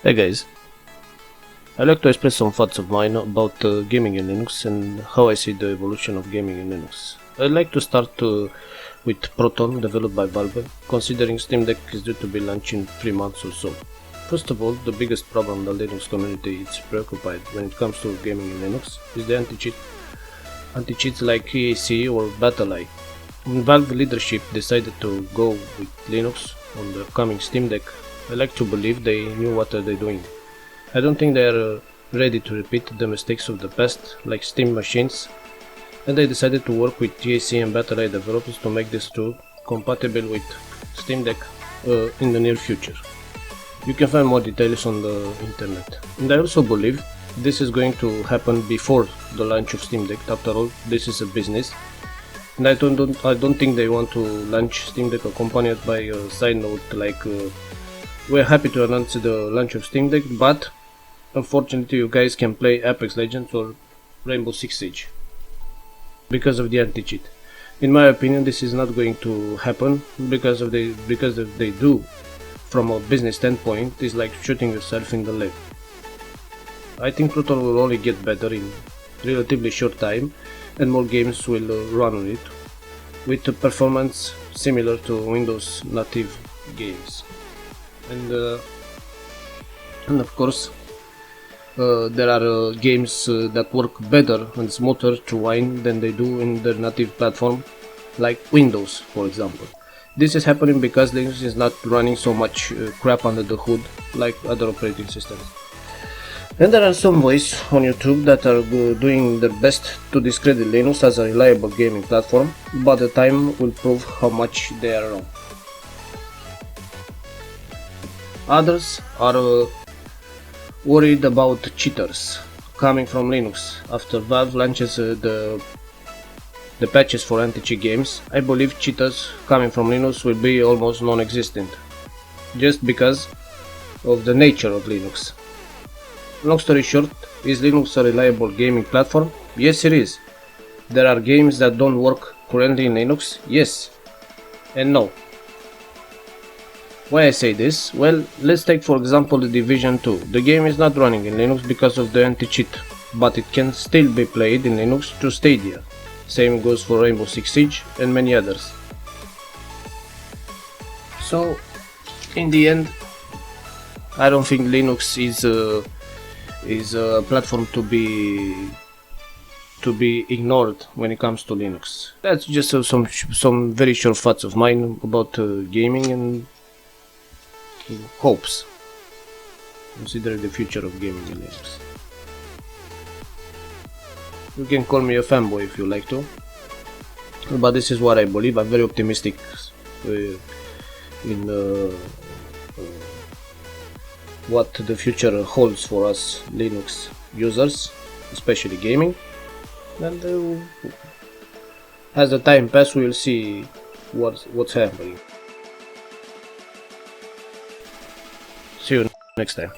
Hey guys, I'd like to express some thoughts of mine about gaming in Linux and how I see the evolution of gaming in Linux. I'd like to start with Proton, developed by Valve, considering Steam Deck is due to be launched in 3 months or so. First of all, the biggest problem the Linux community is preoccupied when it comes to gaming in Linux is the anti-cheats like EAC or BattleEye. When Valve leadership decided to go with Linux on the coming Steam Deck, I like to believe they knew what they doing. I don't think they are ready to repeat the mistakes of the past, like Steam machines, and they decided to work with EAC and BattleEye developers to make this tool compatible with Steam Deck in the near future. You can find more details on the internet. And I also believe this is going to happen before the launch of Steam Deck. After all, this is a business. And I don't think they want to launch Steam Deck accompanied by a side note like we're happy to announce the launch of Steam Deck, but unfortunately you guys can play Apex Legends or Rainbow Six Siege because of the anti-cheat. In my opinion, this is not going to happen because if they do, from a business standpoint, it's like shooting yourself in the leg. I think Proton will only get better in relatively short time, and more games will run on it, with a performance similar to Windows native games. And of course, there are games that work better and smoother to Wine than they do in their native platform, like Windows, for example. This is happening because Linux is not running so much crap under the hood like other operating systems. And there are some boys on YouTube that are doing their best to discredit Linux as a reliable gaming platform, but the time will prove how much they are wrong. Others are worried about cheaters coming from Linux. After Valve launches the patches for anti-cheat games, I believe cheaters coming from Linux will be almost non-existent, just because of the nature of Linux. Long story short, is Linux a reliable gaming platform? Yes, it is. There are games that don't work currently in Linux? Yes and no. Why I say this? Well, let's take for example the Division 2. The game is not running in Linux because of the anti-cheat, but it can still be played in Linux through Stadia. Same goes for Rainbow Six Siege and many others. So, in the end, I don't think Linux is a platform to be ignored when it comes to Linux. That's just some very short thoughts of mine about gaming and hopes, considering the future of gaming in Linux. You can call me a fanboy if you like to, but this is what I believe. I'm very optimistic in what the future holds for us Linux users, especially gaming, and as the time passes we will see what's happening. See you next time.